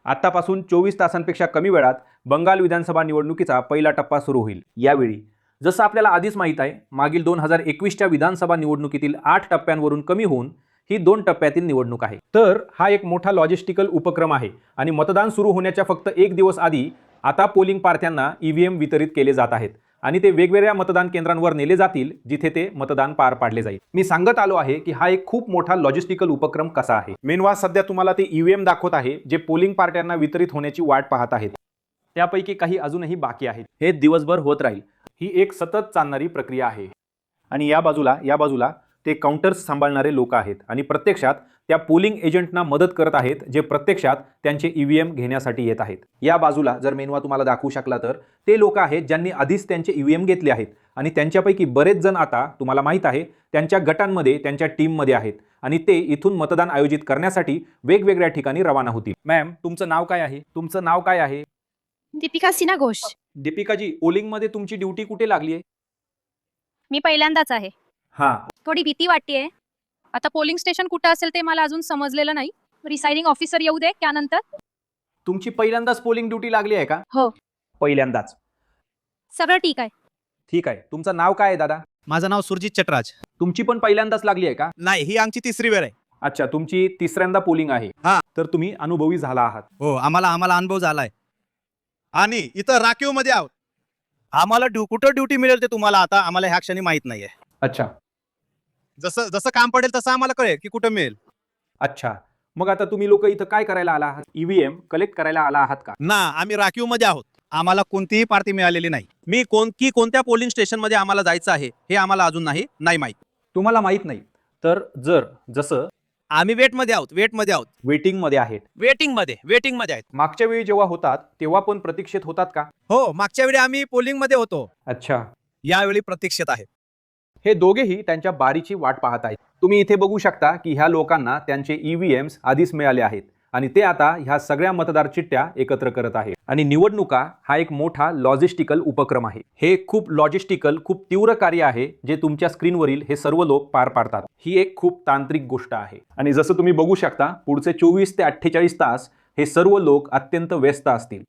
आतापासून 24 तासांपेक्षा कमी वेळात बंगाल विधानसभा निवडणुकीचा पहिला टप्पा सुरू होईल। यावेळी जसं आपल्याला आधीच माहीत आहे, मागील 2021च्या विधानसभा निवडणुकीतील 8 टप्प्यांवरून कमी होऊन ही 2 टप्प्यातील निवडणूक आहे। तर हा एक मोठा लॉजिस्टिकल उपक्रम आहे आणि मतदान सुरू होण्याच्या फक्त 1 दिवस आधी आता पोलिंग पार्ट्यांना ईव्हीएम वितरित केले जात आहेत आणि ते वेगवेगळ्या मतदान केंद्रांवर नेले जातील जिथे ते मतदान पार पाडले जाईल। मी सांगत आलो आहे की हा एक खूप मोठा लॉजिस्टिकल उपक्रम कसा आहे। मेनवा सध्या तुम्हाला ते ईव्हीएम दाखवत आहे जे पोलिंग पार्ट्यांना वितरित होण्याची वाट पाहत आहेत। त्यापैकी काही अजूनही बाकी आहेत। हे दिवसभर होत राहील। ही एक सतत चालणारी प्रक्रिया आहे आणि या बाजूला ते काउंटर्स सांभाळणारे लोक आहेत आणि प्रत्यक्षात त्या पोलिंग एजंटना मदत करत आहेत जे प्रत्यक्षात त्यांचे ईव्हीएम घेण्यासाठी येत आहेत। या बाजूला जर मेनवा तुम्हाला दाखवू शकला तर ते लोक आहेत ज्यांनी आधीच त्यांचे ईव्हीएम घेतले आहेत आणि त्यांच्यापैकी बरेच जण आता तुम्हाला माहित आहे त्यांच्या गटांमध्ये त्यांच्या टीममध्ये आहेत आणि ते इथून मतदान आयोजित करण्यासाठी वेगवेगळ्या ठिकाणी रवाना होतील। मॅम, तुमचं नाव काय आहे? तुमचं नाव काय आहे? दीपिका सिन्हा घोष। दीपिकाजी, पोलिंगमध्ये तुमची ड्युटी कुठे लागली आहे? मी पहिल्यांदाच आहे। हां, थोडी भीती वाटतेय। आता पोलिंग स्टेशन कुठे असेल ते मला अजून समजलेलं नाही। रिसाइडिंग ऑफिसर येऊ दे त्यानंतर। तुमची पहिल्यांदाच पोलिंग ड्युटी लागली आहे का? हो, पहिल्यांदाच। सगळं ठीक आहे। ठीक आहे। तुमचं नाव काय आहे दादा? माझं नाव सुरजित चटराज। तुमची पण पहिल्यांदाच लागली आहे का? नाही, ही आमची तिसरी वेळ आहे। अच्छा, तुमची तिसऱ्यांदा पोलिंग आहे। हां. तर तुम्ही अनुभवी झाला आहात। हो, आम्हाला अनुभव झालाय आणि इथं राखीव मध्ये आहोत। आम्हाला कुठं ड्युटी मिळेल ते तुम्हाला आता आम्हाला ह्या क्षणी माहित नाहीये। अच्छा जसं जसं काम पडेल तसं आम्हाला कळेल की कुठं मिळेल। अच्छा, मग आता तुम्ही लोक इथं काय करायला आला आहात? ईव्हीएम कलेक्ट करायला आला आहात का? ना, आम्ही राखीव मध्ये आहोत। आम्हाला कोणतीही पार्टी मिळालेली नाही। कोणत्या पोलिंग स्टेशन मध्ये आम्हाला जायचं आहे हे आम्हाला अजून नाही माहित। तुम्हाला माहित नाही तर जसं आम्ही वेट मध्ये आहोत। वेटिंग मध्ये आहेत। वेटिंग मध्ये आहेत। मागच्या वेळी जेव्हा होतात तेव्हा पण प्रतीक्षेत होतात का? हो, मागच्या वेळी आम्ही पोलिंग मध्ये होतो। अच्छा, यावेळी प्रतीक्षेत आहे। हे दोघेही त्यांच्या बारीची वाट पाहत आहेत। तुम्ही इथे बघू शकता की ह्या लोकांना त्यांचे ईव्हीएम्स आधीच मिळाले आहेत आणि ते आता ह्या सगळ्या मतदार चिठ्ठ्या एकत्र करत आहेत आणि निवडणुका हा एक मोठा लॉजिस्टिकल उपक्रम आहे। हे खूप लॉजिस्टिकल, खूप तीव्र कार्य आहे जे तुमच्या स्क्रीनवरील हे सर्व लोक पार पाडतात। ही एक खूप तांत्रिक गोष्ट आहे आणि जसं तुम्ही बघू शकता पुढचे 24 ते 48 तास हे सर्व लोक अत्यंत व्यस्त असतील।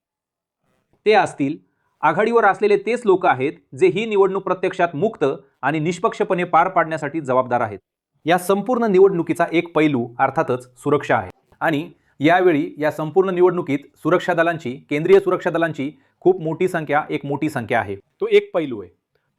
ते असतील आघाडीवर असलेले तेच लोक आहेत जे ही निवडणूक प्रत्यक्षात मुक्त आणि निष्पक्षपणे पार पाडण्यासाठी जबाबदार आहेत। या संपूर्ण निवडणुकीचा एक पैलू अर्थातच सुरक्षा आहे आणि यावेळी या संपूर्ण निवडणुकीत केंद्रीय सुरक्षा दलांची खूप मोठी संख्या आहे। तो एक पैलू आहे।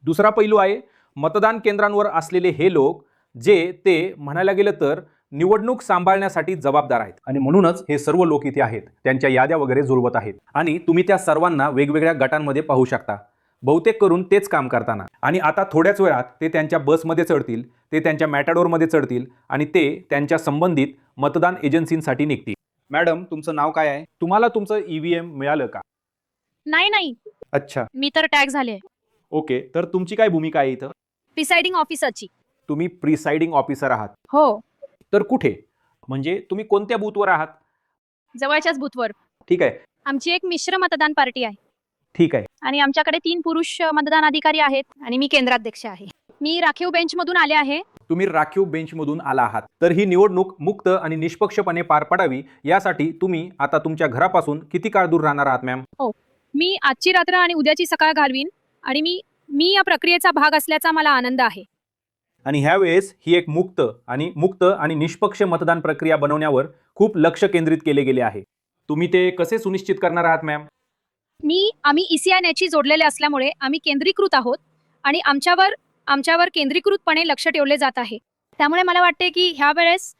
दुसरा पैलू आहे मतदान केंद्रांवर असलेले हे लोक जे ते म्हणायला गेलं तर निवडणूक सांभाळण्यासाठी जबाबदार आहेत आणि म्हणूनच हे सर्व लोक इथे आहेत, त्यांच्या याद्या वगैरे जुळवत आहेत आणि तुम्ही त्या सर्वांना वेगवेगळ्या गटांमध्ये पाहू शकता। बहुतेक करून तेच काम करताना आणि आता थोड्याच वेळात ते त्यांच्या बसमध्ये चढतील, ते त्यांच्या मॅटाडोरमध्ये चढतील आणि ते त्यांच्या संबंधित मतदान एजन्सींसाठी निघतील। मॅडम, तुमचं नाव काय आहे? तुम्हाला तुमचं ईव्हीएम मिळालं का? नाही। अच्छा, मी तर टॅग झाले। ओके। तर तुमची काय भूमिका आहे इथं? प्रिसाइडिंग ऑफिसरची। तुम्ही प्रिसाइडिंग ऑफिसर आहात? हो, तर कुठे? म्हणजे तुम्ही कोणत्या बूथवर आहात? जवळच्याच बूथवर। ठीक आहे, आमची एक मिश्र मतदान पार्टी आहे ठीक आहे। आणि आमच्याकडे 3 पुरुष मतदान अधिकारी आहेत आणि मी केंद्राध्यक्ष आहे। मी राखीव बेंच मधून आले आहे। तुम्ही राखीव बेंचमधून आला आहात। तर ही निवडणूक मुक्त आणि निष्पक्षपणे पार पडावी यासाठी तुम्ही आता तुमच्या घरापासून किती काळ दूर राहणार आहात मॅम? हो, मी आजची रात्र आणि उद्याची सकाळ घालवीन आणि मी या प्रक्रियेचा भाग असल्याचा मला आनंद आहे। आणि ह्यावेळेस ही एक मुक्त आणि निष्पक्ष मतदान प्रक्रिया बनवण्यावर खूप लक्ष केंद्रित केले गेले आहे। तुम्ही ते कसे सुनिश्चित करणार आहात मॅम? आम्ही ECI जोडलेले असल्यामुळे आम्ही केंद्रीकृत आहोत आणि आमच्यावर केंद्रीकृतपणे लक्ष ठेवले जात आहे। त्यामुळे मला वाटते की ह्या वेळेस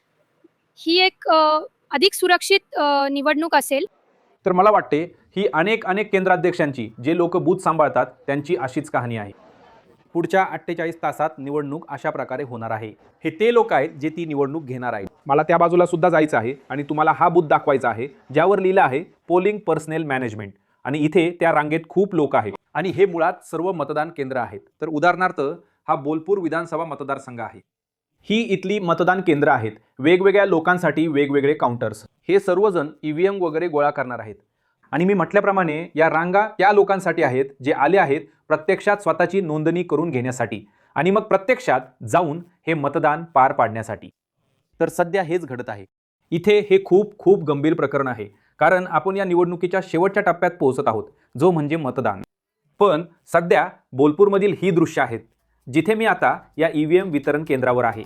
ही एक अधिक सुरक्षित निवडणूक असेल। तर मला वाटते ही अनेक केंद्राध्यक्षांची जे लोक बूथ सांभाळतात त्यांची अशीच कहाणी आहे। पुढच्या 48 तासात निवडणूक अशा प्रकारे होणार आहे। हे ते लोक आहेत जे ती निवडणूक घेणार आहेत। मला त्या बाजूला सुद्धा जायचं आहे आणि तुम्हाला हा बूथ दाखवायचा आहे ज्यावर लिहिलं आहे पोलिंग पर्सनल मॅनेजमेंट आणि इथे त्या रांगेत खूप लोक आहेत आणि हे मुळात सर्व मतदान केंद्र आहेत। तर उदाहरणार्थ हा बोलपूर विधानसभा मतदारसंघ आहे। ही इथली मतदान केंद्र आहेत। वेगवेगळ्या लोकांसाठी वेगवेगळे काउंटर्स। हे सर्वजण ईव्हीएम वगैरे गोळा करणार आहेत आणि मी म्हटल्याप्रमाणे या रांगा त्या लोकांसाठी आहेत जे आले आहेत प्रत्यक्षात स्वतःची नोंदणी करून घेण्यासाठी आणि मग प्रत्यक्षात जाऊन हे मतदान पार पाडण्यासाठी। तर सध्या हेच घडत आहे। इथे हे खूप गंभीर प्रकरण आहे कारण आपण या निवडणुकीच्या शेवटच्या टप्प्यात पोहोचत आहोत, जो म्हणजे मतदान. पण सध्या बोलपूरमधील ही दृश्य आहेत जिथे मी आता या EVM वितरण केंद्रावर आहे.